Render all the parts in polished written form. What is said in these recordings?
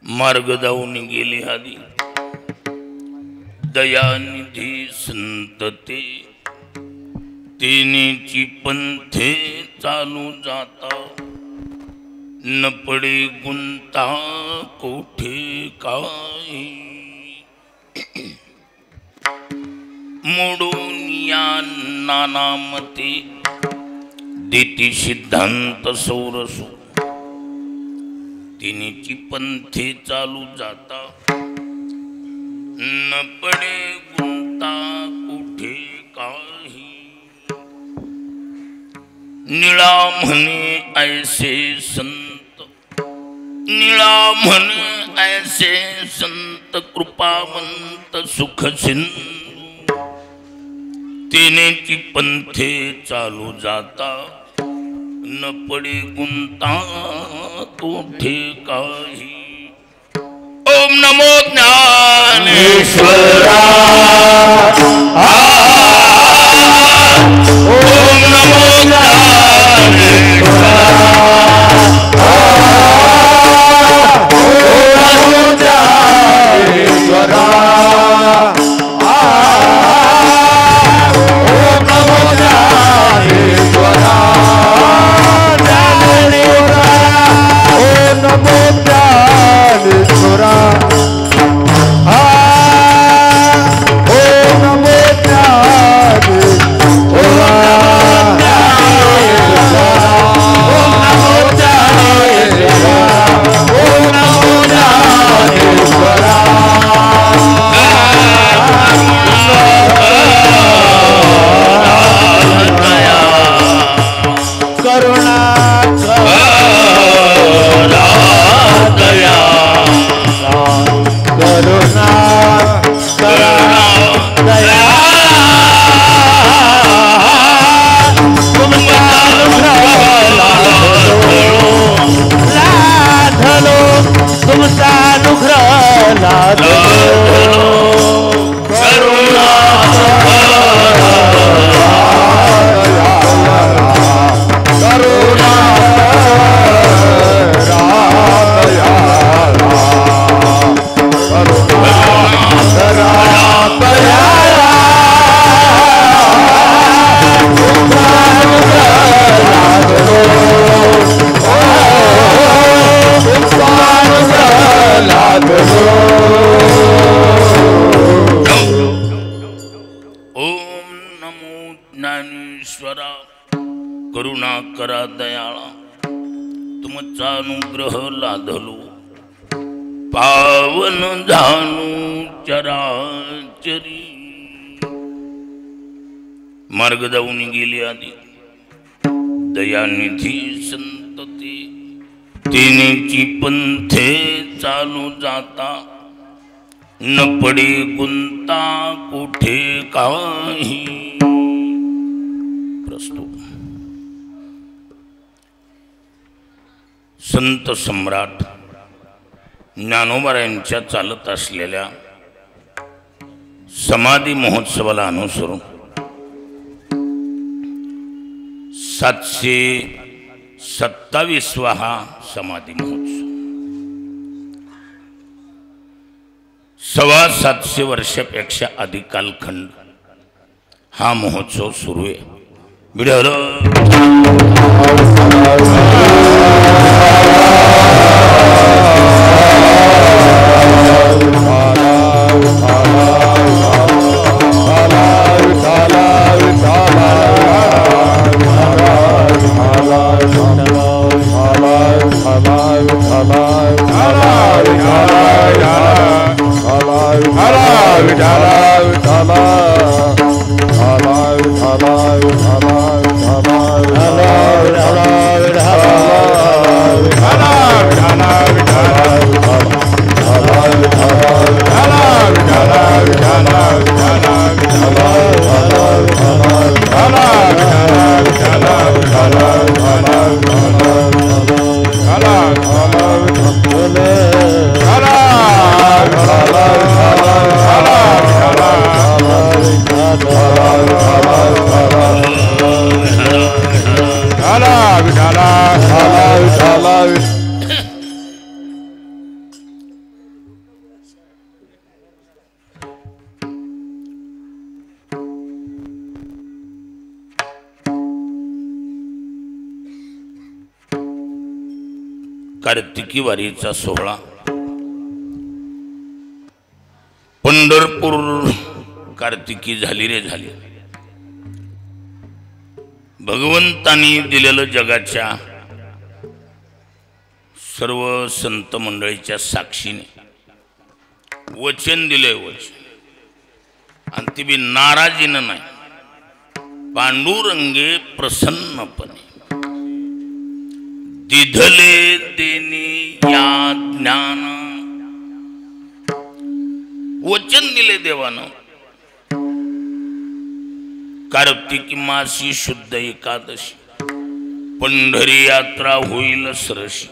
मार्ग जाऊन गेली आधी दयानिधी संतते तिनीची पंथे चालू जाता न पडे गुंता कोठे काही मोडून या नानामते देती सिद्धांत सौरसू तिनीची पंथे चालू जाता न पडे गुंता कुठे काही निळा म्हणे ऐसे संत निळा म्हण ऐसे संत कृपावंत सुख सिंधू तेनेची पंथे चालू जाता न पडे गुंता कोठे काही. ओम नमो ज्ञानेश्वरा ओम नमो ज्ञानेश्वरा करुणा करा दयाळा तुमचा अनुग्रह लादलो पावन जाणू चराचरी. मार्ग जाऊन गेली आधी दयानिधी संतती तिनेची पंथे चालू जाता न पडे गुंता कुठे काही. प्रस्तुत संत सम्राट ज्ञानोबारायांच्या चालत असलेल्या समाधी महोत्सवाला अनुसरून 727वा हा समाधी महोत्सव 725 वर्षापेक्षा अधिक कालखंड हा महोत्सव सुरू आहे. कार्तिकी वारीचा सोहळा पंढरपूर कार्तिकी झाली रे झाली. भगवंतानी दिलेलं जगाच्या सर्व संत मंडळीच्या साक्षीने वचन दिले वचन आणि ती बी नाराजीनं नाही पांडुरंगे प्रसन्नपणे दिधले देनी या ज्ञान वचन दिले देवानं कार्तिकी मासी शुद्ध एकादशी पंढरी यात्रा होईल सरशी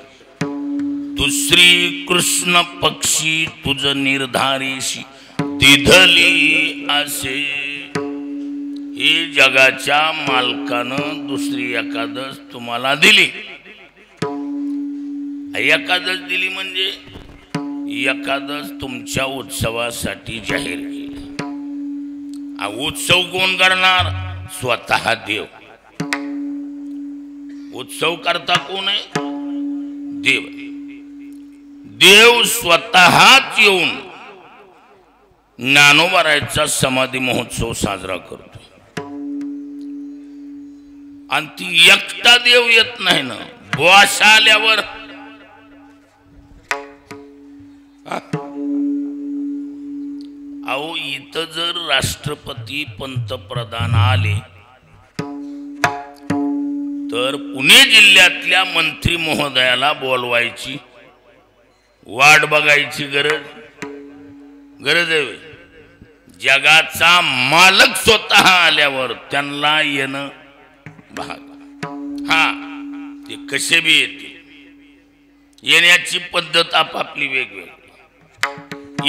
दुसरी कृष्ण पक्षी तुझ निर्धारीशी दिधली असे हे जगाच्या मालकानं दुसरी एकादश तुम्हाला दिली। एकादश दिली म्हणजे एकादश तुमच्या उत्सवासाठी जाहीर केली। उत्सव कोण करणार? स्वतः देव। उत्सव करता कोण आहे? देव। देव स्वतःच येऊन ज्ञानोबारायचा समाधी महोत्सव साजरा करतो आणि ती एकटा देव येत नाही ना, बॉस आल्यावर अहो इथं जर राष्ट्रपती पंतप्रधान आले तर पुणे जिल्ह्यातल्या मंत्री महोदयाला बोलवायची वाट बघायची गरज आहे। जगाचा मालक स्वतः आल्यावर त्यांना येणं भाग। हा ते कसे बी येते, येण्याची पद्धत आपापली वेगवेगळी।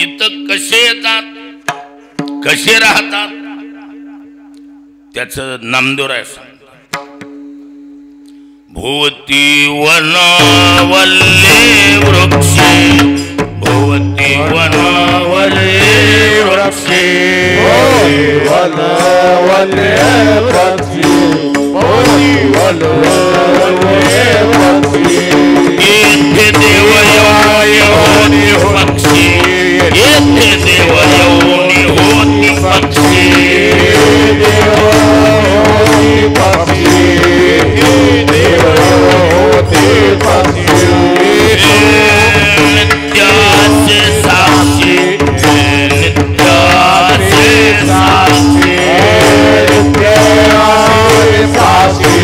इथं कसे येतात कसे राहतात त्याचं नामदेव आहे। भोवती वनवल्ले वृक्षे भोवती वनवल्ले वृक्षे वनवल्ले पक्षी भोवती वनवल्ले पक्षी येथे देव येऊनी पक्षी येथे देव येऊनी होती पक्षी देव होती पक्षी देव होती पक्षी नित्याचे साक्षी नित्याचे साक्षी नित्याचे साक्षी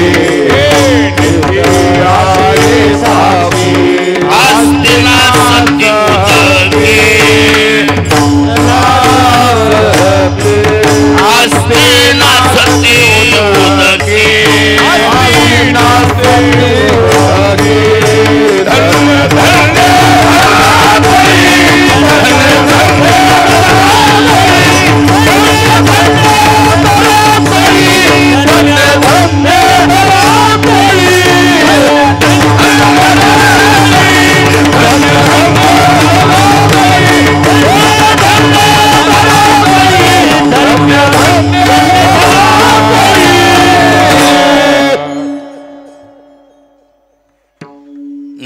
नित्याचे साक्षी आस्तिना सत्य आस्तिना सत्य उदके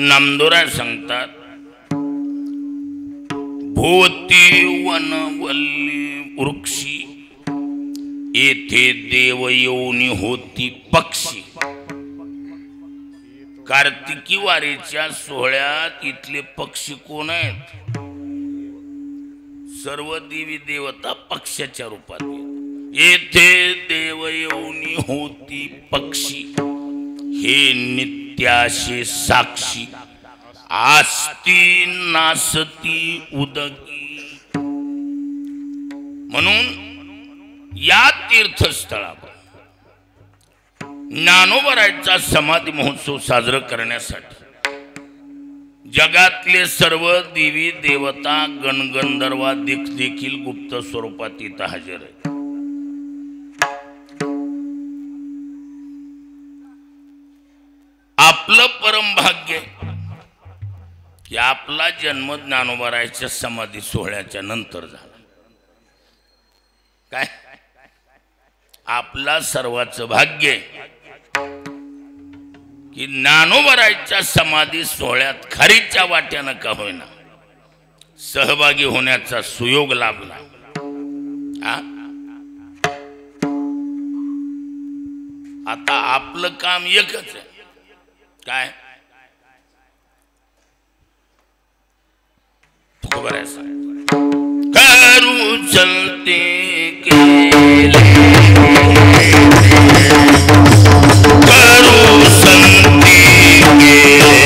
नामदोरा सांगतात भोवती वनवल्ली वृक्षी येथे देव येऊनी होती पक्षी। कार्तिकी वारीच्या सोहळ्यात इथले पक्षी कोण आहेत? सर्व देवी देवता पक्षाच्या रूपात येथे देव येऊनी होती पक्षी हे नित्याशे साक्षी आस्ती नासती उदकी। म्हणून या तीर्थस्थळावर ज्ञानोबारायचा समाधी महोत्सव साजरा करण्यासाठी जगातले सर्व देवी देवता गणगंधर्वा देखील गुप्त स्वरूपात इथं हजर आहेत। आपलं परम भाग्य की आपला जन्म ज्ञानोबारायच्या समाधी सोहळ्याच्या नंतर झाला। काय आपला सर्वाचं भाग्य की ज्ञानोबारायच्या समाधी सोहळ्यात खारीच्या वाट्यानं का होईना सहभागी होण्याचा सुयोग लाभला। आता आपलं काम एकच आहे, काय करू चलते केले करू संती केले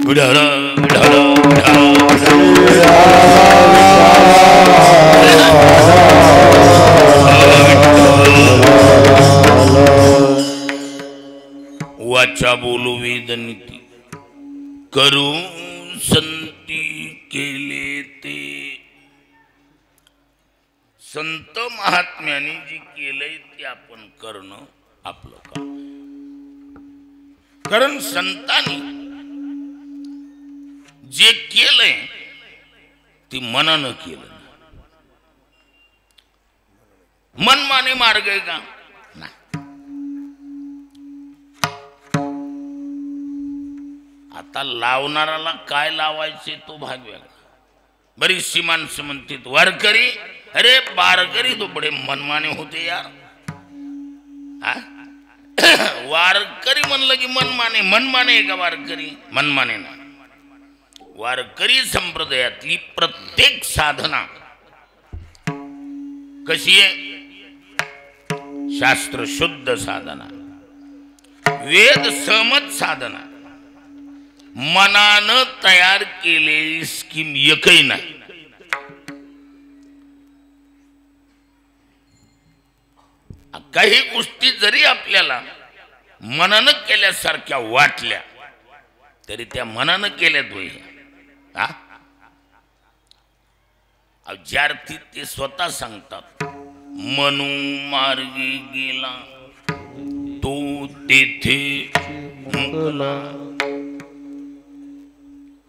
विठ्ठल विठ्ठल वाचा बोलू वेद नीती करू संती केले ते संत महात्म्याने जे केलंय ते आपण करणं आपलं काम. कारण संतांनी जे केलंय ते मनानं केलं. मनमाने मार्ग आहे का? नाही. आता लावणाराला काय लावायचे तो भाग वेगळा. बरीचशी माणसं म्हणतात वारकरी, अरे बारकरी तो बडे मनमाने होते यार. वारकरी म्हणलं की मनमाने. मनमाने आहे का वारकरी? मनमाने ना. वारकरी संप्रदायातली प्रत्येक साधना कशी आहे? शास्त्र शुद्ध साधना, वेद सहमत साधना, मनानं तयार केलेली स्कीम एकही नाही. काही गोष्टी जरी आपल्याला मनानं केल्यासारख्या वाटल्या तरी त्या मनानं केल्यात होई. ज्यार्थी ते स्वतः सांगतात मनू मार्गी गेला तो तेथे मुकला.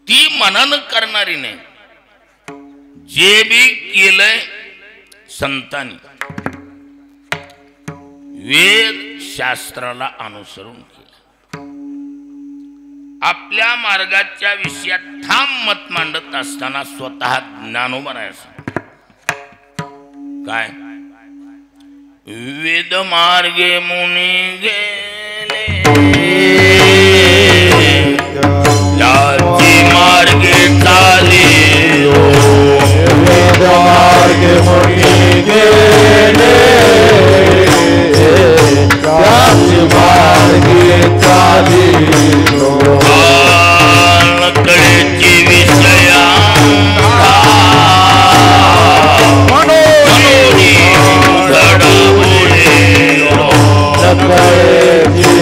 ती मनानं करणारी नाही. जे बी केलंय संतांनी वेद शास्त्राला अनुसरून केलं. आपल्या मार्गाच्या विषयात ठाम मत मांडत असताना स्वतः ज्ञानोबा राहायचं. काय वेद मार्गे मुनी गेले त्याची मार्गे चाले. वेद मार्गे मुनी गेले त्याची मार्गे चालिलो. नकळेची विषया मनोनी उघड बोलेलो. नकळेची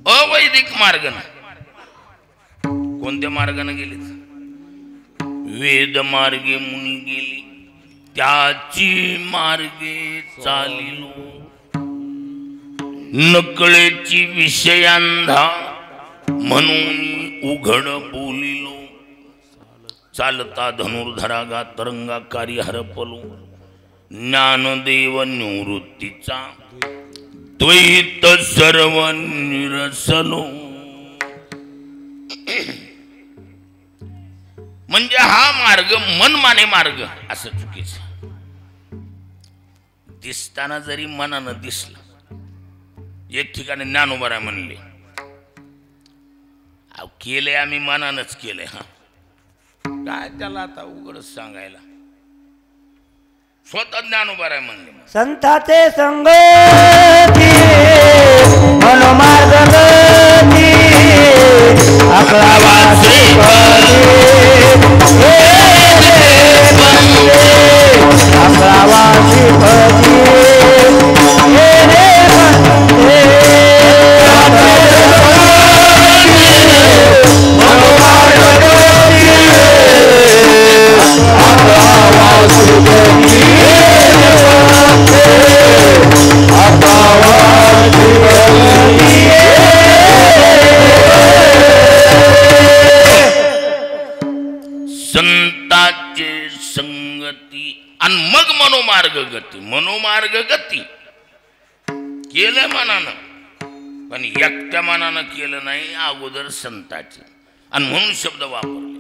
अवैदिक मार्गाने. कोणत्या मार्गाने गेलीत? वेद मार्गे मुनी गेली त्याची मार्गे चालिलो. नकळेची विषयांधा म्हणून उघड बोलिलो. चालता धनुर्धरागा तरंगाकारी हरपलो. ज्ञानदेव निवृत्तीचा द्वैत सर्व निरसलो. म्हणजे हा मार्ग मनमाने मार्ग असं चुकीचं. दिसताना जरी मनानं दिसलं, एक ठिकाणी ज्ञानोबा म्हणले केले आम्ही मनानच केले. हा काय त्याला आता उघडच सांगायला, स्वतः ज्ञानोबा म्हणले संताचे संगती मनोमार्ग गती आपला वासी आपला वासी संताचे संगती आणि मग मनोमार्ग गती. मनोमार्ग गती केलं मनानं, पण एकट्या मनानं केलं नाही, अगोदर संताचे. आणि म्हणून शब्द वापरले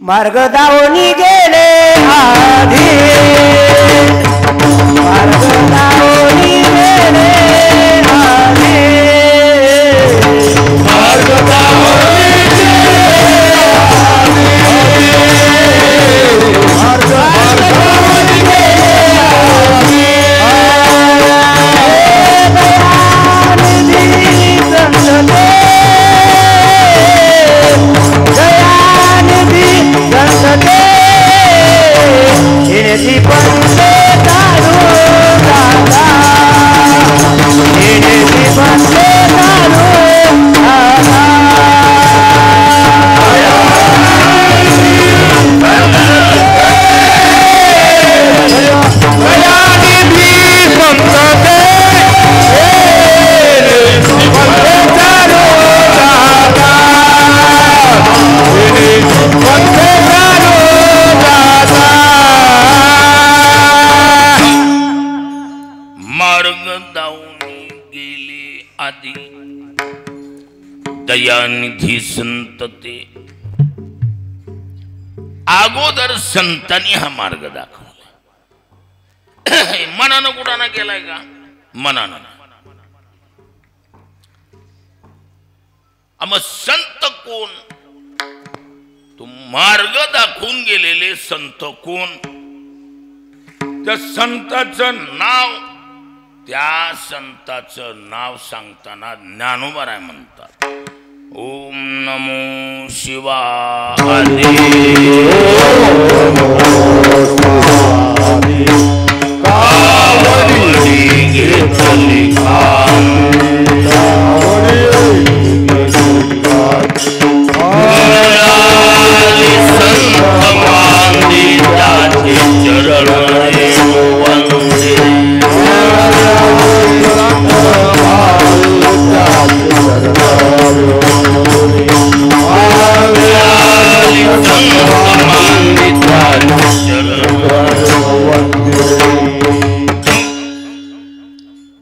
मार्ग दावणी गेले आधी, मार्ग दावणी गेले आधी, मार्ग दावणी दयानिधी संत ते. अगोदर संतांनी हा मार्ग दाखवला. मनानं कुठाना केलाय का? मनानं. मग संत कोण? तो मार्ग दाखवून गेलेले संत कोण? त्या संताचं नाव, त्या संताचं नाव सांगताना ज्ञानोबा म्हणतात ओम नमो शिवाय. कावडी घेतली संत मांदी जाती चरण वंदे.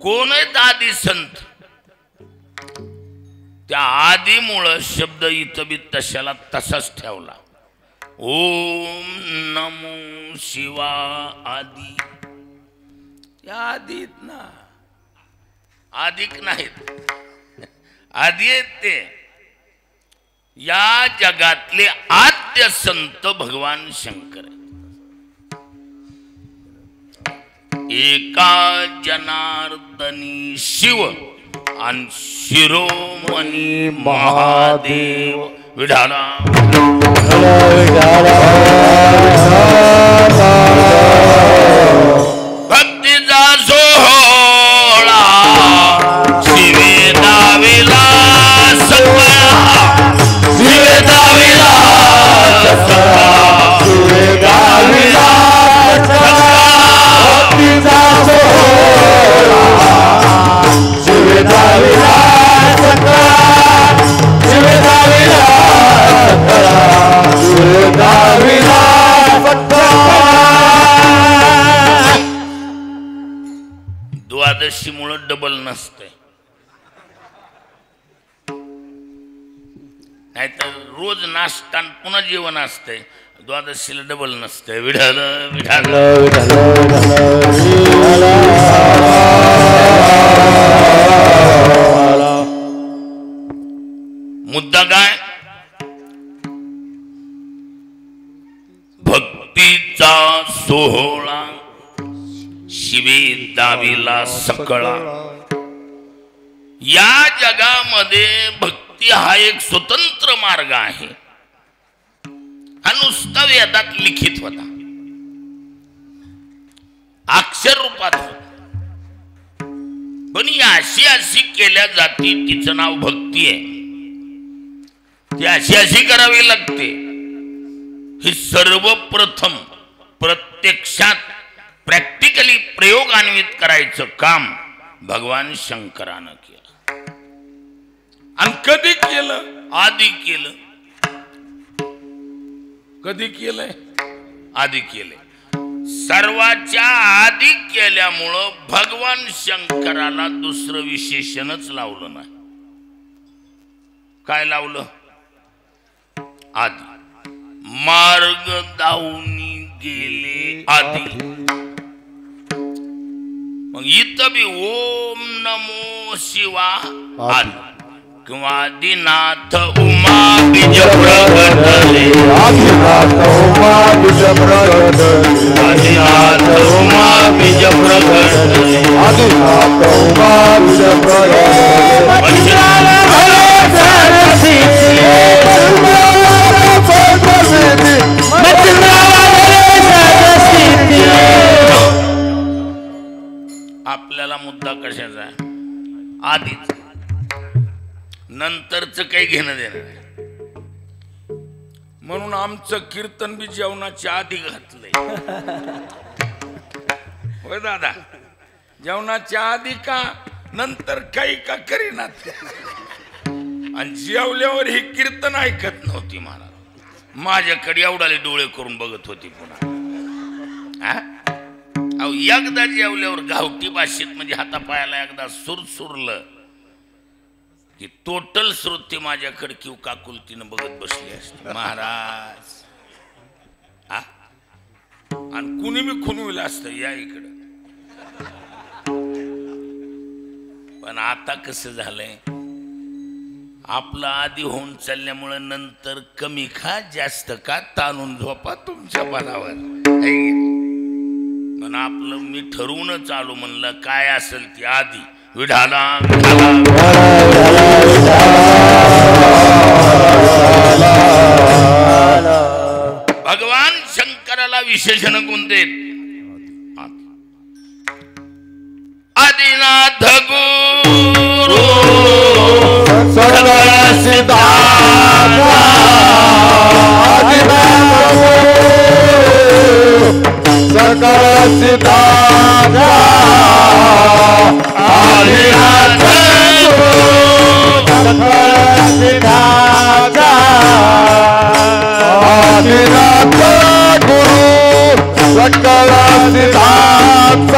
कोण आहेत आदी संत? त्या आदीमुळं शब्द इथं बी तशाला तसाच ठेवला. ओम नमो शिवा आदी. त्या आदीत ना, आदिक नाहीत, आदी आहेत ते. या जगातले आद्य संत भगवान शंकर. एका जनार्दनी शिव आणि शिरोमणी महादेव विढाला. भक्तीचा सोहळा शिवे दाविला सगळा, शिवे दाविला सगळा, शिवे दाविला सगळा. भक्तीचा सोहळा शिवे दाविला सगळा, शिवे दाविला सगळा, शिवे दाविला सगळा. नाहीतर रोज नाश्ता पुन्हा जेवण असतंय, द्वादशीला डबल नसतंय. विढाल विढाल मुद्दा काय? भक्तीचा सोहळा शिवे दाविला सकळा. या जगामध्ये भक्ती हा एक स्वतंत्र मार्ग आहे. हा नुसता वेदात लिखित होता, अक्षर रूपात होता. पण ही अशी अशी केल्या जाती, तिचं नाव भक्ती आहे. ती अशी अशी करावी लागते. ही सर्वप्रथम प्रत्यक्षात प्रॅक्टिकली प्रयोगान्वित करायचं काम भगवान शंकरानं केलं. आणि कधी केलं? आधी केलं. कधी केलंय? आधी केलंय. सर्वाच्या आधी केल्यामुळं भगवान शंकराला दुसरं विशेषणच लावलं नाही. काय लावलं? आधी. मार्ग दावणी गेले आधी. मग इथं बी ओम नमो शिवा आधी. किंवा आदिनाथ उमा बीज प्रगटले. आदिनाथ उमा बीज प्रगटले. आदिनाथ उमा बीज प्रगटले. आदिनाथ उमा बीज प्रगटले. आपल्याला मुद्दा कशाचा आहे? आधीच. नंतरच काही घेणं देणं नाही. म्हणून आमचं कीर्तन बी जेवणाच्या आधी घातलंय. होय दादा, जेवणाच्या आधी का? नंतर काही का करीनात. आणि जेवल्यावर ही कीर्तन ऐकत नव्हती. मला माझ्याकडे एवढाले डोळे करून बघत होती. पुन्हा अहो एकदा जेवल्यावर गावठी भाषेत म्हणजे हातापायाला एकदा सुरसुरलं की टोटल श्रोते माझ्याकडे किंवा काकुलतीनं बघत बसली असते. महाराज आणि कुणी बी खुनविलं असतं या इकडं. पण आता कसं झालंय, आपलं आधी होऊन चालल्यामुळे नंतर कमी खा जास्त का ताणून झोपा तुमच्या बलावर. पण आपलं मी ठरवून चालू म्हणलं काय असेल ती आधी. विढाला भगवान शंकराला विशेषण कोणते? आदिनाथ गुरु सकळ सिद्धार्थ. सकळ सिद्धार्थ. आदिनाथ सकळ सिद्धार्थ. आदिनाथ गुरु सकळ सिद्धार्थ.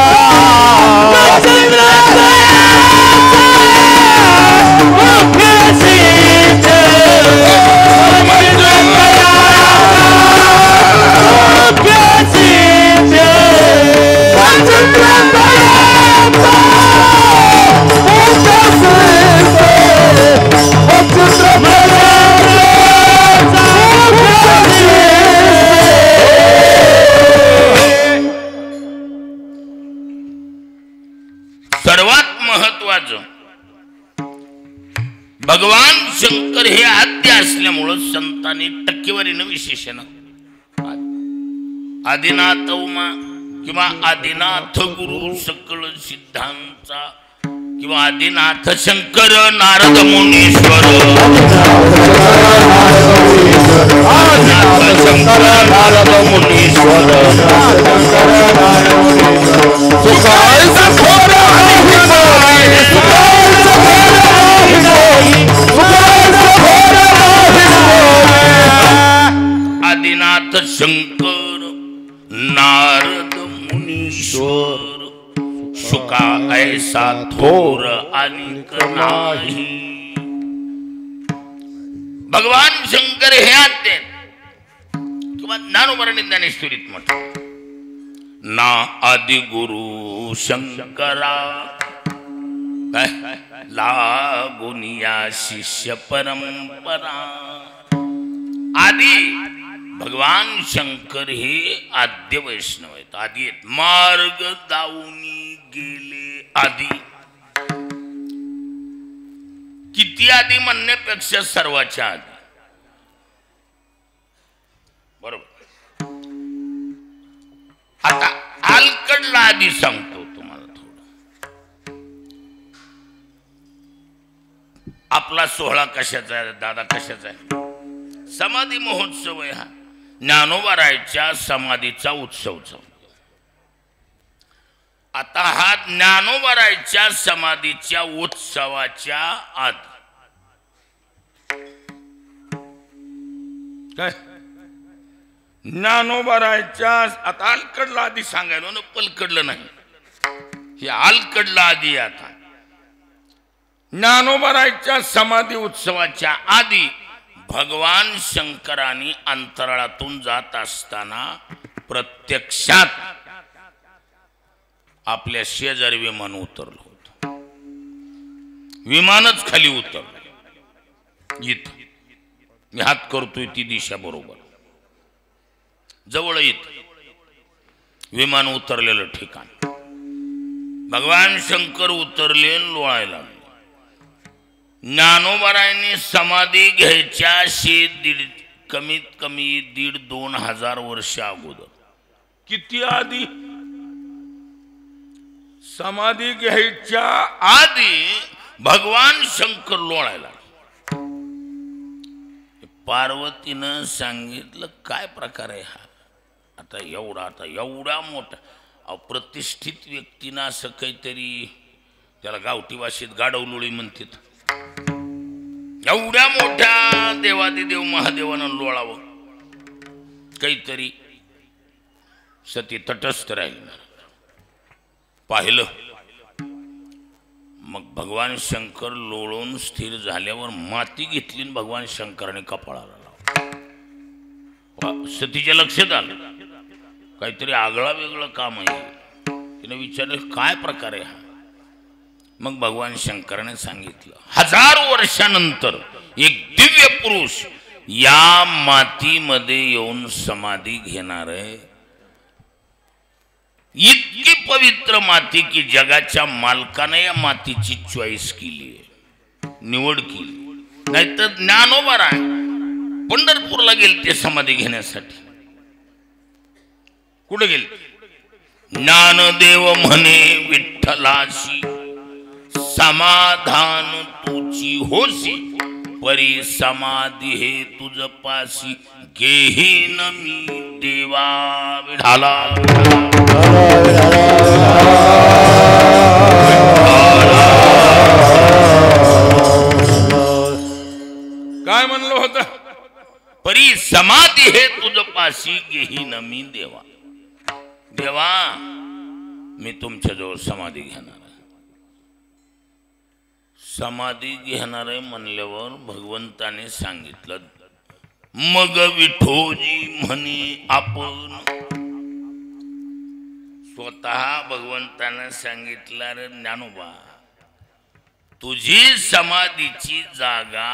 सर्वात महत्वाचं भगवान शंकर हे आद्य असल्यामुळं संतांनी टक्केवारीनं विशेषण आदिनाथ उमा किंवा आदिनाथ गुरु सकळ सिद्धांचा किंवा आदिनाथ शंकर नारद मुनीश्वर. आदिनाथ शंकर नारद मुनीश्वर. आदिनाथ शंकर नारद मुनीश्वर. सुका ऐसा थोर अनिक नाही. भगवान शंकर हे आते किंवा ज्ञानोबराने ज्ञानेश्वरीत म्हटलं ना आदि गुरु शंकरा लागुनिया शिष्य परंपरा. आदि भगवान शंकर हे आद्य वैष्णव आहेत, आदि आहेत. मार्ग दाऊनी गेले आदि. किती आधी म्हणण्यापेक्षा सर्वाच्या आधी. बरोबर. आता आलकडला आधी सांगतो तुम्हाला थोडं. आपला सोहळा कशाचा आहे दादा, कशाचा आहे? समाधी महोत्सव आहे हा. ज्ञानोबारायच्या समाधीचा उत्सवचा. आता हा ज्ञानोबारायच्या समाधीच्या उत्सवाच्या आधी काय ज्ञानोबारायच्या आता आलकडला आधी सांगायला ना, पलकडलं नाही, हे आलकडला आधी. आता ज्ञानोबारायच्या समाधी उत्सवाच्या आधी भगवान शंकरांनी अंतराळातून जात असताना प्रत्यक्षात आपल्या शेजारी विमान उतरलं होतं. विमानच खाली उतरलं. इथं मी हात करतोय ती दिशा बरोबर जवळ येत विमान उतरलेलं ठिकाण. भगवान शंकर उतरले, लोळायला लागले. ज्ञानोबारायांनी समाधी घ्यायच्या कमीत कमी 1,500-2,000 वर्ष अगोदर. किती आधी? समाधी घ्यायच्या आधी भगवान शंकर लोळायला. पार्वतीनं सांगितलं काय प्रकार आहे हा? आता एवढा मोठा अप्रतिष्ठित व्यक्तीनं असं काहीतरी, त्याला गावठी भाषेत गाडवलोळी म्हणतात, एवढ्या मोठ्या देवादिदेव महादेवानं लोळावं काहीतरी. सती तटस्थ राहील. पाहिलं. मग भगवान शंकर लोळून स्थिर झाल्यावर माती घेतली आणि भगवान शंकराने कपाळाला लावलं. सतीच्या लक्षात आलं काहीतरी आगळा वेगळं काम आहे. तिने विचारलं काय प्रकार आहे हा? मग भगवान शंकराने सांगितलं 1000 वर्षानंतर एक दिव्य पुरुष या मातीमध्ये येऊन समाधी घेणार आहे. इतकी पवित्र माती की जगाच्या मालकाने या मातीची चॉईस केली आहे, निवड केली. नाहीतर ज्ञानोबाराय पंढरपूरला गेले ते समाधी घेण्यासाठी. कुठे गेले? ज्ञानदेव म्हणे विठ्ठलाशी समाधान तुची होसी, परी समाधी हे तुझ पासी, घेहीन मी देवा विठाला. काय म्हणलं होतं? परी समाधी हे तुझ पासी, घेहीन मी देवा. देवा मी तुमच्या जवळ समाधी घेणार आहे. समाधी घेणार आहे म्हणल्यावर भगवंताने सांगितलं. मग विठोजी म्हणे आपण, स्वतः भगवंताने सांगितलं रे ज्ञानोबा तुझी समाधीची जागा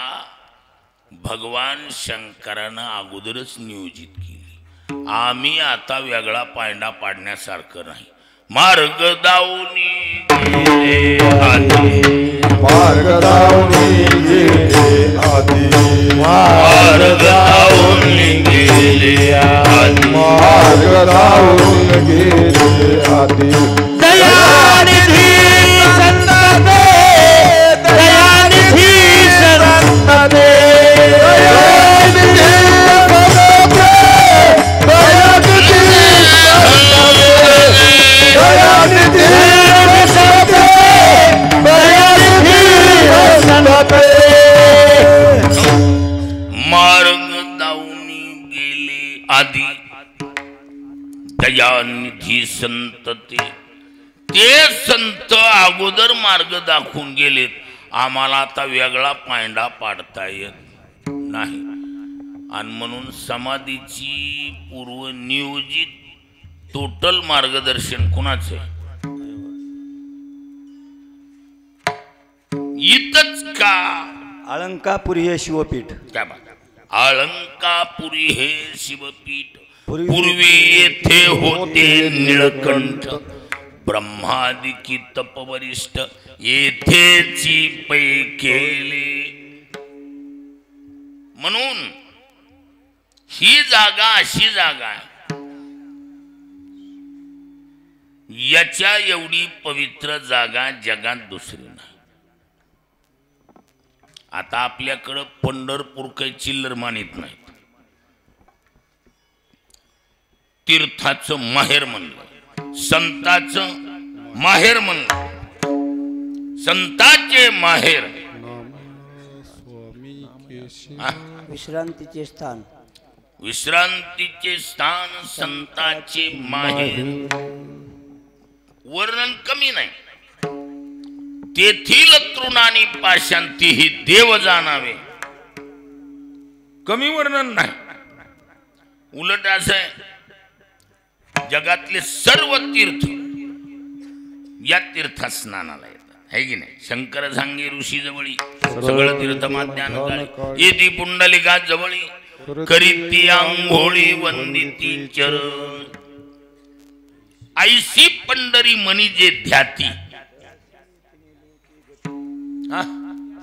भगवान शंकरानं अगोदरच नियोजित केली. आम्ही आता वेगळा पायंडा पाडण्यासारखं नाही. मार्ग दाऊनी गेले आधी, मार्ग दाऊनी गेले आधी, मार्ग दाऊनी गेले आधी, मार्ग दाऊनी गेले आधी. दयानिधी संतते, दयानिधी संतते, मार्ग दाऊनी गेले आधी, दयानिधी संतते. ते संत अगोदर मार्ग दाखवून गेलेत. आम्हाला आता वेगळा पायंडा पाडता येत नाही. आणि म्हणून समाधीची पूर्व नियोजित टोटल मार्गदर्शन कुणाच आहे? इथंच का अलंकापुरी हे शिवपीठ. क्या बात. अलंकापुरी हे शिवपीठ. पूर्वी येथे होते निळकंठ ब्रह्मादिकी तपवरिष्ठ येथेची पै केले. म्हणून ही जागा अशी जागा आहे, याच्या एवढी पवित्र जागा जगात दुसरी नाही. आता आपल्याकडं पंढरपूर काही चिल्लर मानित नाही. तीर्थाचं माहेर म्हणलं, संताचं माहेर म्हणलं. संताचे माहेर, विश्रांतीचे स्थान, विश्रांतीचे स्थान, संताचे माहेर. वर्णन कमी नाही. तेथील तृणानी पाशांती ही देव जाणावे, कमी वर्णन नाही. उलट असं आहे, जगातले सर्व तीर्थ या तीर्था स्नानाला येतात, है की नाही. शंकर सांगे ऋषी जवळी सगळं तीर्थमाज्ञान काळी येती पुंडलिका जवळी करीती आंघोळी वंदिती चरण. ऐसी पंढरी मनी जे ध्याती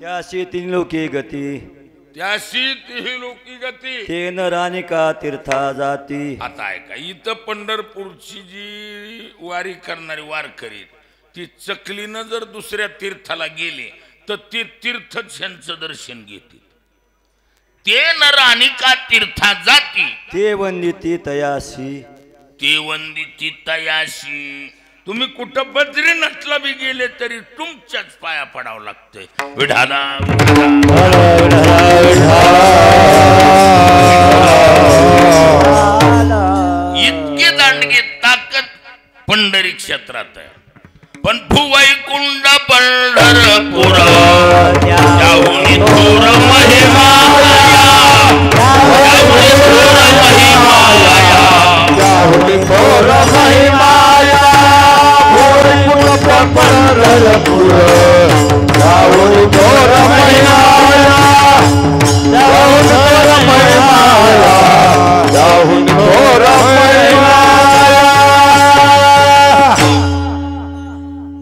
त्याशी तीन लोके गती, त्याशी तिही लोकी गती. ते नरानिका तीर्था जाती. आता ऐका, इथं पंढरपूरची जी वारी करणारी वारकरी ती चकलीनं जर दुसऱ्या तीर्थाला गेले तर ते तीर्थच यांचं दर्शन घेतील. ते नरानिका तीर्था जाती, ते वंदिती तयासी, ते वंदिती तयाशी. तुम्ही कुठं बद्रीनाथला बी गेले तरी तुमच्याच पाया पडावं लागतंय. विढाला इतके दांडगे ताकद पंढरी क्षेत्रात आहे. पण भुवैकुंड पंढरपूर त्याहून थोर महिमा,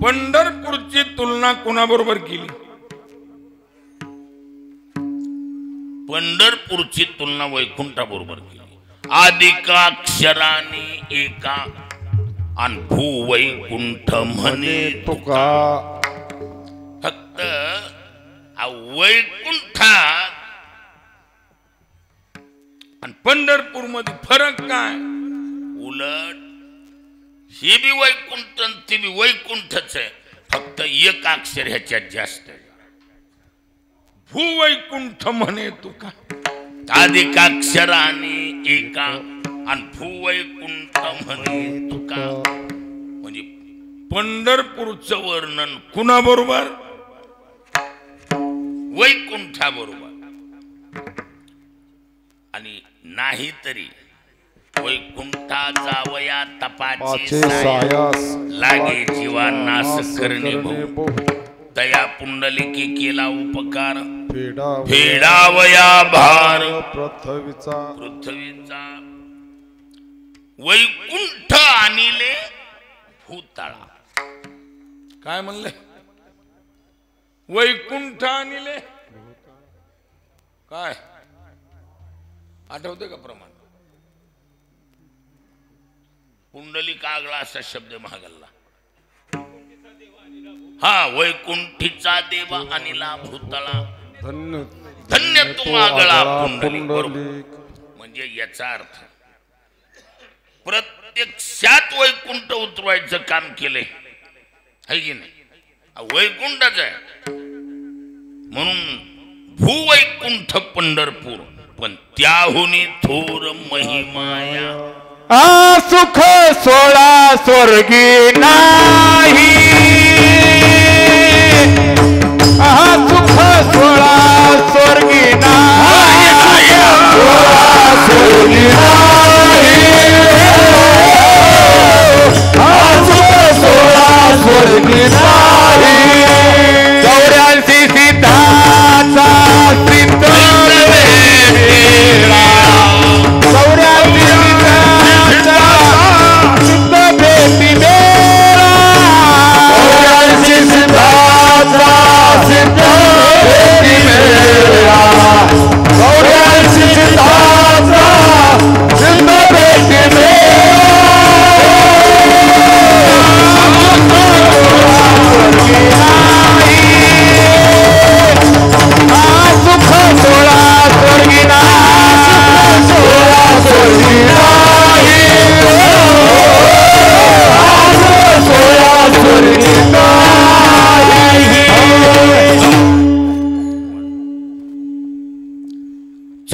पंढरपूरची तुलना कोणाबरोबर केली? पंढरपूरची तुलना वैकुंठाबरोबर केली. आदिकाक्षराने एका आणि भूवैकुंठ म्हणे तुका. फक्त वैकुंठात आणि पंढरपूर मध्ये फरक काय? उलट हे बी वैकुंठ आणि ते बी वैकुंठच आहे, फक्त एक अक्षर ह्याच्यात जास्त आहे. भूवैकुंठ म्हणे तुका. आदिकाक्षराने एका आणि भूवैकुंठ म्हणे तुका. म्हणजे पंढरपूरचं वर्णन कुणाबरोबर? वैकुंठाबरोबर. आणि नाही तरी वैकुंठा जावया तपाचे सायास लागे जीवा नाश करणे भाऊ. तया पुंडलिके केला उपकार फेडावया भार पृथ्वीचा. वैकुंठ आणिले भूतळा. काय म्हणले? वैकुंठ आणिले काय आठवते का प्रमाण? पुंडलिक आगळा असा शब्द महागल्ला. हा, वैकुंठीचा देव अनिला भूतळा. धन्य धन्य तू आगळा पुंडलिक. म्हणजे याचा अर्थ प्रत्यक्षात वैकुंठ उतरवायचं काम केलंय, है की नाही? वैकुंठच आहे. म्हणून भूवैकुंठ पंढरपूर, पण त्याहुनी थोर महिमाया. सुख सोळा स्वर्गी नाही, सुख सोळा स्वर्गी नाही.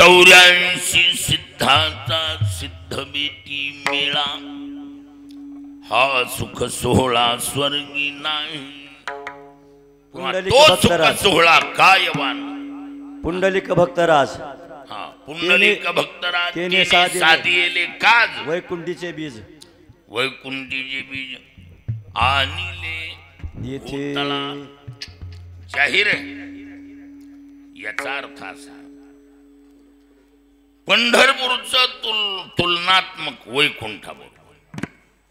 84 सिद्धाचा सिद्ध बेटी मेळा हा सुख सोहळा स्वर्गी नाही. पुंडलिक तो सुख भक्तराज. सोहळा कायवान. पुंडलिक भक्तराज हा पुंडलिक भक्तराज तेने तेने साधिले काज वैकुंठीचे बीज वैकुंठीचे बीज आणिले येथे भूतला. जाहीर आहे. याचा अर्थ असा पंढरपूरचं तुलनात्मक वैकुंठाबरोबर.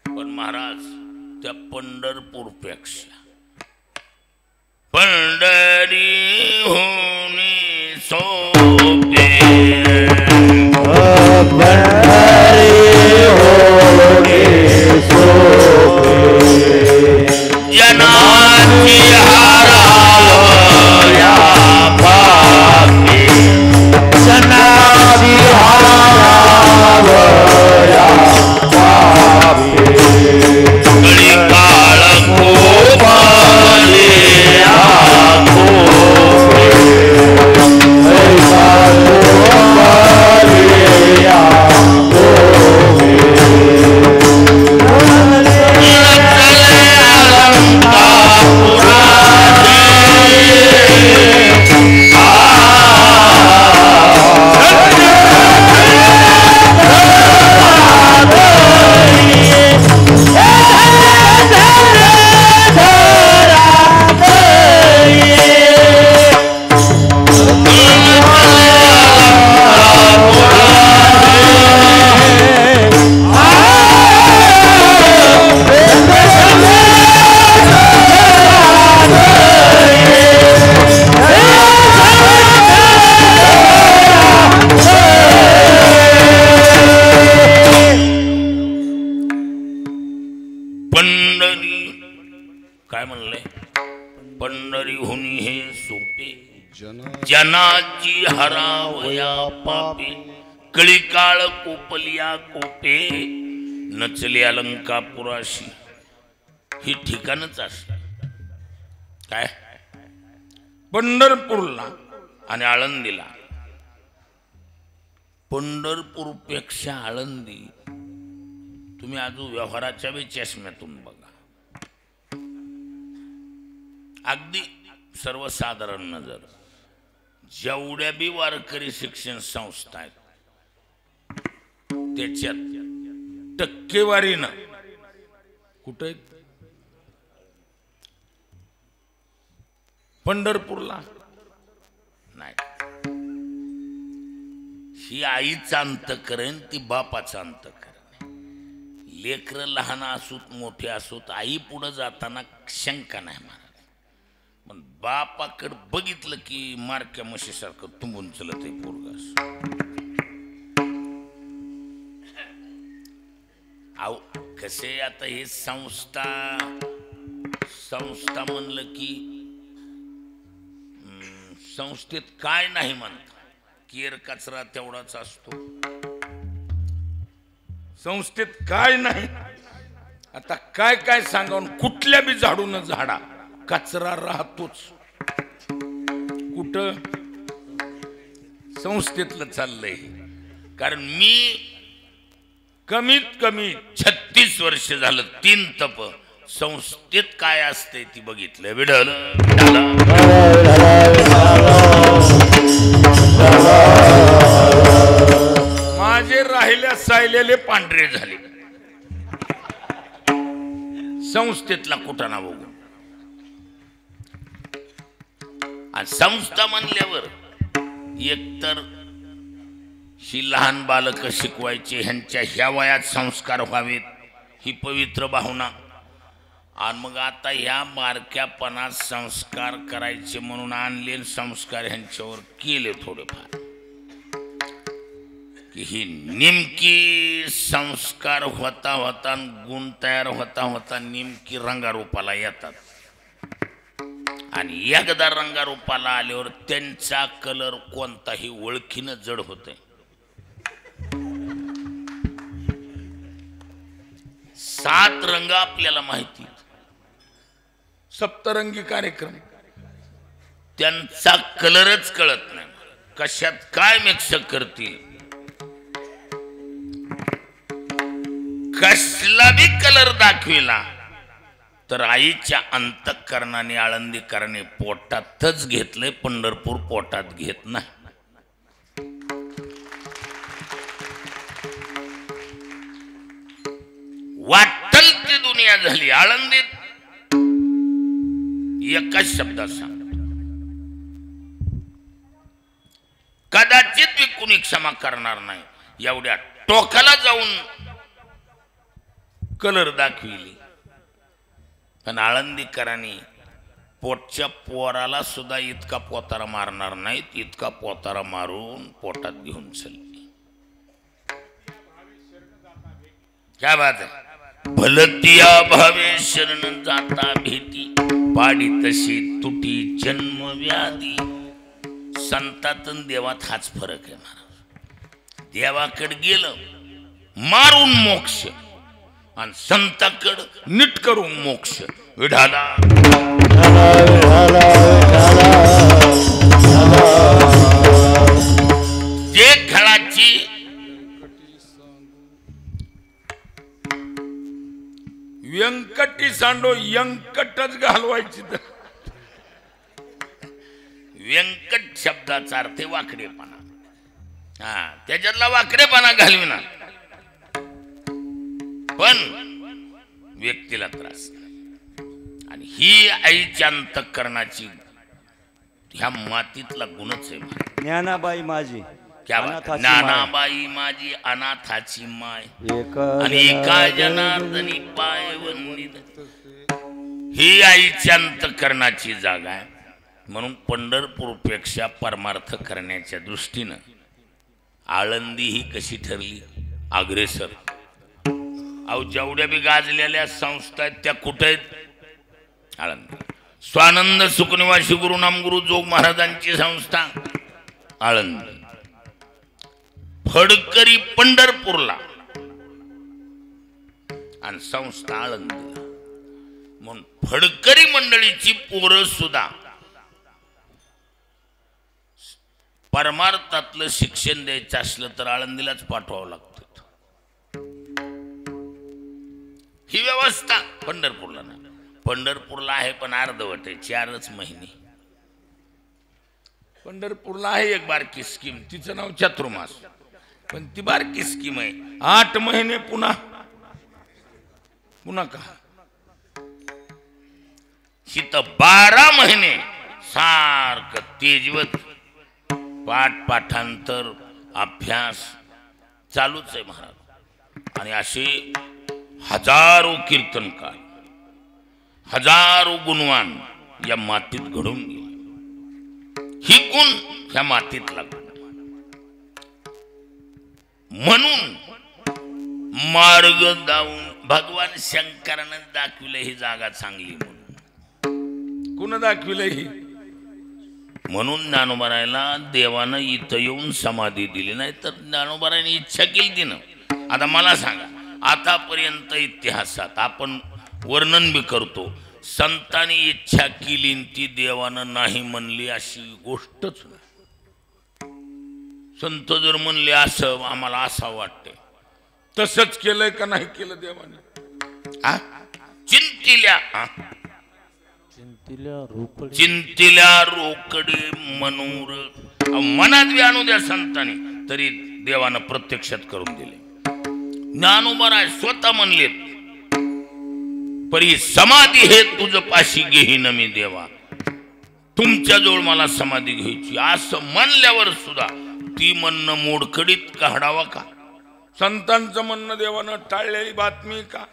पण महाराज त्या पंढरपूरपेक्षा पंढरी होणे सोपे. जनाची हारावया पापी. जनाची हारावया पापी. कळी काळ कोपाले जनाची हरावया पापे. कळी काळ कोपलिया कोपे. नचले अलंकापुराशी. ही ठिकाणच असत काय पंढरपूरला आणि आळंदीला. पंढरपूरपेक्षा आळंदी तुम्ही अजून व्यवहाराच्या बी चष्म्यातून बघा. अगदी सर्वसाधारण नजर. जेवढ्या बी वारकरी शिक्षण संस्था आहेत त्याच्यात टक्केवारीनं कुठे पंढरपूरला नाही. ही आईचा अंतःकरण ती बापाचा अंतःकरण. लेकर लहान असोत मोठे असोत आई पुढे जाताना शंका नाही महाराज. पण बापाकडे बघितलं की मारक्या म्हशीसारखं तुंबून चलत आहे पोरगास. अहो कसे आता हे संस्था म्हणलं की संस्थेत काय नाही म्हणत. केर कचरा तेवढाच असतो. संस्थेत काय नाही. आता काय काय सांगावून कुठल्या बी झाडून झाडा कचरा राहतोच. कुठं संस्थेतलं चाललंय. कारण मी कमीत कमी 36 वर्ष झालं 3 तप संस्थेत काय असते ती बघितलं. विडल माझे राहिल्या सायलेले पांढरे झाले संस्थेतला कुटाणा बघून. आणि संस्था म्हणल्यावर एकतर ही लहान बालक शिकवायचे ह्यांच्या ह्या वयात संस्कार व्हावेत ही पवित्र भावना. आणि मग आता ह्या बारक्यापणात संस्कार करायचे म्हणून आणले संस्कार ह्यांच्यावर केले थोडेफार की ही नेमकी संस्कार होता होता गुण तयार होता होता नेमकी रंगारूपाला येतात. आणि एकदा रंगारूपाला आल्यावर त्यांचा कलर कोणताही ओळखीनं जड होते. 7 रंग आपल्याला माहिती. सप्तरंगी कार्यक्रम त्यांचा कलरच कळत नाही. कशात काय मिक्स करतील, कसला बी कलर दाखविला तर आईच्या अंतःकरणाने आळंदीकरांनी पोटातच घेतलंय, पंढरपूर पोटात घेत नाही. वाटल ती दुनिया झाली. आळंदीत एकाच शब्दात सांग, कदाचित मी कुणी क्षमा करणार नाही. एवढ्या टोकाला जाऊन कलर दाखविली. पण आळंदीकरांनी पोटच्या पोराला सुद्धा इतका पोतारा मारणार नाहीत, इतका पोतारा मारून पोटात घेऊन चालली. क्या बात आहे. भलतिया भावे शरण जाता भीती, पाडी तशी तुटी जन्म व्याधी. संतात आणि देवात हाच फरक आहे महाराज. देवाकडे गेलं मारून मोक्ष, आणि संताकड नीट करून मोक्ष. विढाला जे खेळाची व्यंकटी सांडो यंकटच घालवायची. तर व्यंकट शब्दाचा अर्थ वाकडेपणा. हा, त्याच्यातला वाकडेपणा घालविणार, पण व्यक्तीला त्रास. आणि ही आईच्या अंतःकरणाची ह्या मातीतला गुणच आहे. ज्ञानाबाई माझी, क्या ज्ञानाबाई माझी अनाथाची माय, आणि एका जनार्दनी पाय वंदित. ही आईच्या अंतःकरणाची जागा आहे. म्हणून पंढरपूरपेक्षा परमार्थ करण्याच्या दृष्टीनं आळंदी ही कशी ठरली अग्रेसर. अहो, जेवढ्या बी गाजलेल्या संस्था आहेत त्या कुठे आहेत? आळंदी. स्वानंद सुखनिवासी गुरुनाम गुरु जोग महाराजांची संस्था आळंदी. फडकरी पंढरपूरला आणि संस्था आळंदीला. म्हणून फडकरी मंडळीची पोरं सुद्धा परमार्थातलं शिक्षण द्यायचं असलं तर आळंदीलाच पाठवावं लागतं. ही व्यवस्था पंढरपूरला नाही. पंढरपूरला आहे पण अर्धवट आहे, 4च महिने. पंढरपूरला आहे एक बारकी स्कीम, तिचं नाव चातुर्मास, पण ती बारकी स्कीम आहे. 8 महिने पुन्हा पुन्हा का तिथं 12 महिने सारखं तेजवत पाठ पाठांतर अभ्यास चालूच आहे महाराज. आणि असे हजारो कीर्तनकार, हजारो गुणवान या मातीत घडून गेले. ही गुण ह्या मातीत लागली. म्हणून मार्ग दावून भगवान शंकरानं दाखविलं ही जागा चांगली म्हणून. कुणा दाखविलं ही? म्हणून ज्ञानोबारायला देवानं इथं येऊन समाधी दिली. नाही तर ज्ञानोबारायने इच्छा केली ती ना. आता मला सांगा, आतापर्यंत इतिहासात आपण वर्णन बी करतो, संतांनी इच्छा केली ती देवानं नाही म्हणली अशी गोष्टच नाही. संत जर म्हणले असं आम्हाला असं वाटते, तसंच केलंय का नाही केलं देवाने? चिंतिल्या रोकडे मनोर. मनात बी आणू द्या संतांनी, तरी देवानं प्रत्यक्षात करून दिले. ज्ञानोबराय स्वतः म्हणलेत, परी समाधी हे तुझ पाशी घेईन मी देवा, तुमच्या जवळ मला समाधी घ्यायची. असं म्हणल्यावर सुद्धा ती म्हणणं मोडकडीत काढावा का? संतांचं म्हणणं देवानं टाळलेली बातमी का?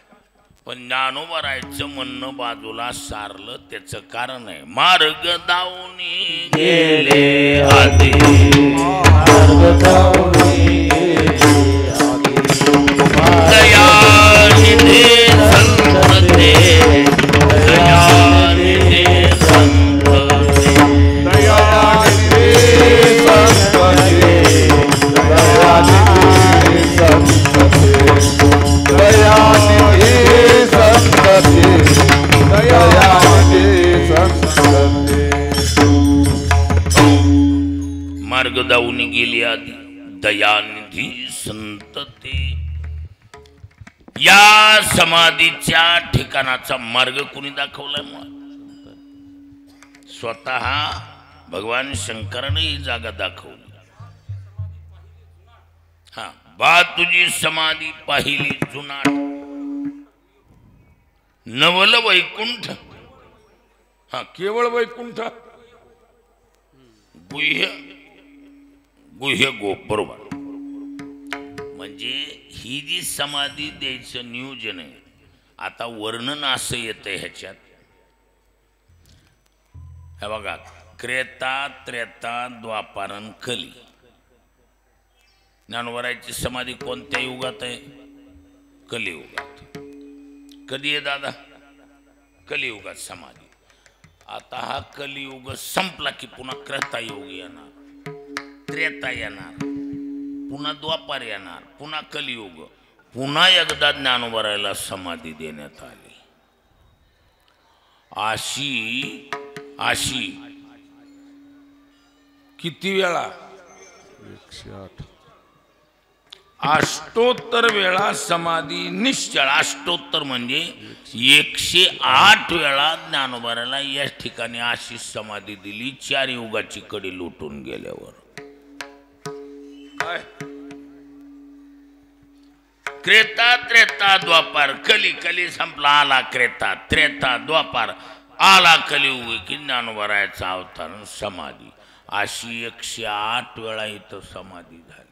पण ज्ञानोबरायचं म्हणणं बाजूला सारलं. त्याचं कारण आहे, मार्ग दावणी गेले आधी, दयानिधे संतते, दयानिधे संतते, दयानिधे संतते, दयानिधे संतते, दयानिधे संतते, दयानिधे संतते. मार्ग दावून गेली आधी दयानिधी संत ते. या समाधीच्या ठिकाणाचा मार्ग कुणी दाखवलाय? मग स्वतः भगवान शंकराने ही जागा दाखवली. हा, बा तुझी समाधी पाहिली जुनाट, नवल वैकुंठ. हा, केवळ वैकुंठ, गुह्य गुह्य गोप. बरोबर. म्हणजे ही जी समाधी द्यायचं नियोजन आहे, आता वर्णन असं येतंय ह्याच्यात. हे बघा, त्रेता त्रेता द्वापारन कली. ज्ञानोबराची समाधी कोणत्या युगात आहे? कलियुगात. कधी आहे दादा? कलियुगात समाधी. आता हा कलियुग संपला की पुन्हा त्रेता युग येणार, त्रेता येणार, पुन्हा द्वापार येणार, पुन्हा कलियुग. पुन्हा एकदा ज्ञानोबराला समाधी देण्यात आली. अशी अशी किती वेळा? 108. अष्टोत्तर वेळा समाधी निश्चळ. अष्टोत्तर म्हणजे 108 वेळा ज्ञानोबराला या ठिकाणी अशी समाधी दिली, 4 युगाची कडी लुटून गेल्यावर. काय? त्रेता त्रेता द्वापार कली. कली संपला, आला त्रेता. त्रेता द्वापार, आला कलियुग की ज्ञानोबराचा अवतार समाधी. अशी 108 वेळा इथं समाधी झाली.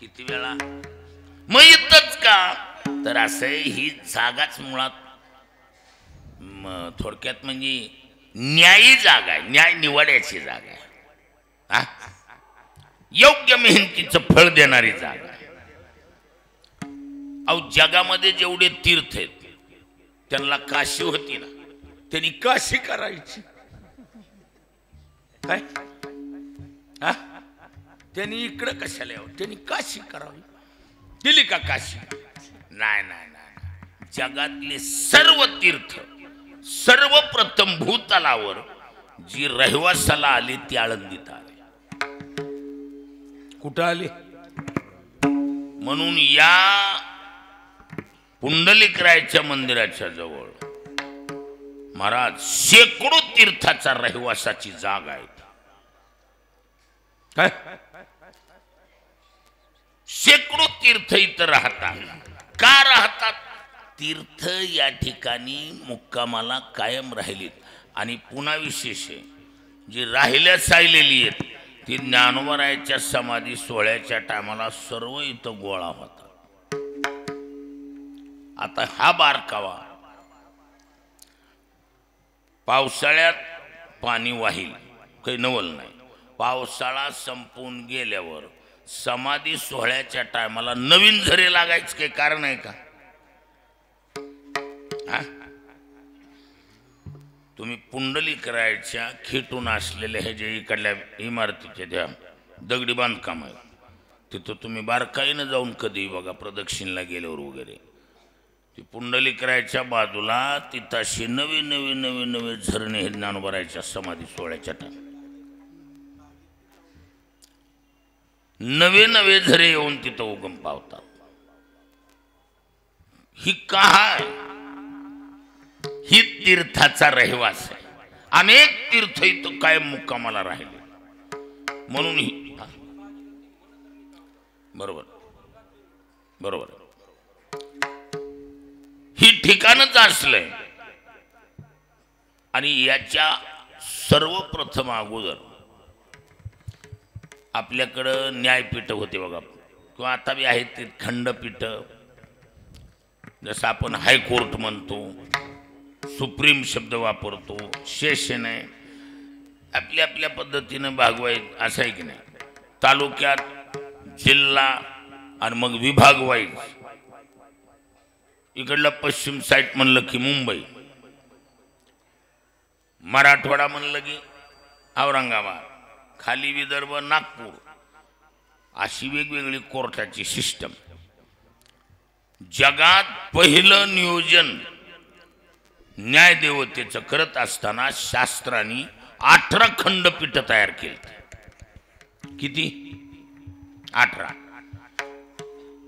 किती वेळा? मग इथंच का? तर असं ही जागाच मुळात थोडक्यात म्हणजे न्यायी जागा आहे, न्याय निवडायची जागा आहे. हा, योग्य मेहनतीचं फळ देणारी जागा आहे. अहो, जगामध्ये जेवढे तीर्थ आहेत त्यांना काशी होती ना, त्यांनी काशी करायची. काय? हा, त्यांनी इकडं कशाला यावं? त्यांनी काशी करावी. दिली का काशी? नाही नाही नाही. जगातले सर्व तीर्थ सर्वप्रथम भूतलावर जी रहिवासाला आली ती आळंदीत आली. कुठं आली? म्हणून या पुंडलिकरायच्या मंदिराच्या जवळ महाराज शेकडो तीर्थाचा रहिवासाची जागा आहे. काय? शेकडो तीर्थ इथं राहतात. का राहतात? तीर्थ या ठिकाणी मुक्कामाला कायम राहिलीत. आणि पुन्हा विशेष आहे, जी राहिल्या सायलेली आहेत ती ज्ञानोबरायच्या समाधी सोहळ्याच्या टायमाला सर्व इथं गोळा होता. आता हा बारकावा, पावसाळ्यात पाणी वाहील, काही नवल नाही. पावसाळा संपून गेल्यावर समाधी सोहळ्याच्या टायमाला नवीन झरे लागायचं काही कारण आहे का? हा, तुम्ही पुंडलिकरायच्या खेटून असलेल्या हे जे इकडल्या इमारतीचे द्या दगडी बांधकाम आहे तिथं तुम्ही बारकाईनं जाऊन कधी बघा, प्रदक्षिणला गेल्यावर वगैरे. ती पुंडलिकरायच्या बाजूला तिथं अशी नवे नवे नवे नवे झरणे हे ज्ञानोबरायच्या समाधी सोहळ्याच्या टायमाला नवे नवे झरे येऊन तिथं उगम पावतात. ही काय? ही तीर्थाचा रहिवास आहे. अनेक तीर्थ इथं कायम मुक्कामाला राहिले. म्हणून ही बरोबर बरोबर ही ठिकाणच असलंय. आणि याच्या सर्वप्रथम अगोदर आपल्याकडं न्यायपीठ होते बघा, किंवा आता बी आहेत ते खंडपीठ. जसं आपण हायकोर्ट म्हणतो, सुप्रीम शब्द वापरतो, सेशन आहे. आपल्या आपल्या पद्धतीनं भागवाईज असं आहे की नाही. तालुक्यात, जिल्हा आणि मग विभाग वाईज. इकडलं पश्चिम साईड म्हणलं की मुंबई, मराठवाडा म्हणलं की औरंगाबाद, खाली विदर्भ नागपूर. अशी वेगवेगळी कोर्टाची सिस्टम. जगात पहिलं नियोजन न्यायदेवतेचं करत असताना शास्त्रांनी 18 खंडपीठ तयार केली. किती? 18.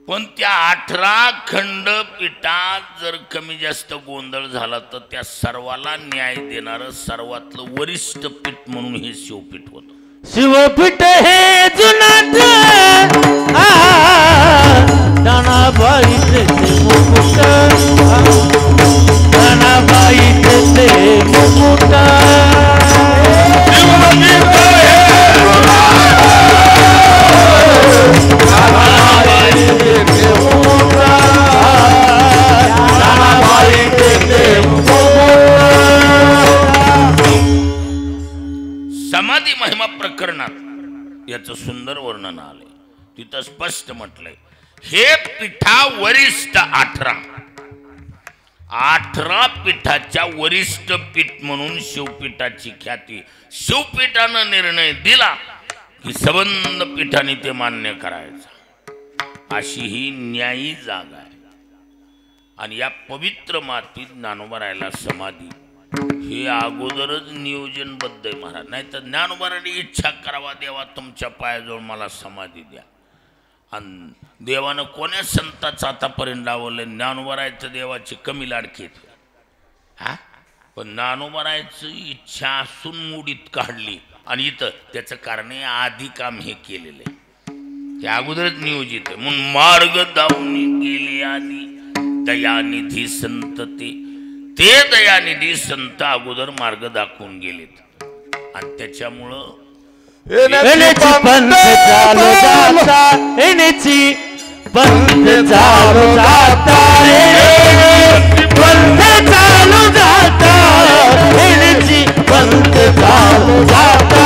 पण त्या 18 खंडपीठात जर कमी जास्त गोंधळ झाला तर त्या सर्वाला न्याय देणारं सर्वातलं वरिष्ठ पीठ म्हणून हे शिवपीठ होतं. शिवपीठ हे जुनाट दानाबाईचे मुकुट दानाबाईचे मुकुट समाधी महिमा प्रकरणात याचं सुंदर वर्णन आलंय. तिथं स्पष्ट म्हटलंय हे पीठा वरिष्ठ 18 पीठाच्या वरिष्ठ पीठ म्हणून शिवपीठाची ख्याती. शिवपीठानं निर्णय दिला की संबंध पीठाने ते मान्य करायचं, अशी ही न्यायी जागा आहे. आणि या पवित्र मातीत ज्ञानोबा राहिला समाधी हे अगोदरच नियोजनबद्ध आहे महाराज. नाही तर ज्ञानोबाराने इच्छा करावा, देवा तुमच्या पायाजवळ मला समाधी द्या. आणि देवानं कोण्या संताचं आतापर्यंत डावलं? ज्ञानोबारायचं देवाची कमी लाडकी हा, पण ज्ञानोबारायचं इच्छा असून मुडीत काढली. आणि इथं त्याचं कारण आधी काम हे केलेलं आहे, ते अगोदरच नियोजित आहे. म्हणून मार्ग दावणी गेले आधी दयानिधी संत ते दयानिधी संत अगोदर मार्ग दाखवून गेलेत. आणि त्याच्यामुळं पंथ चालू जाता येण्याची पंथ चालू जाता पंथ चालू जाता येण्याची पंथ चालू जाता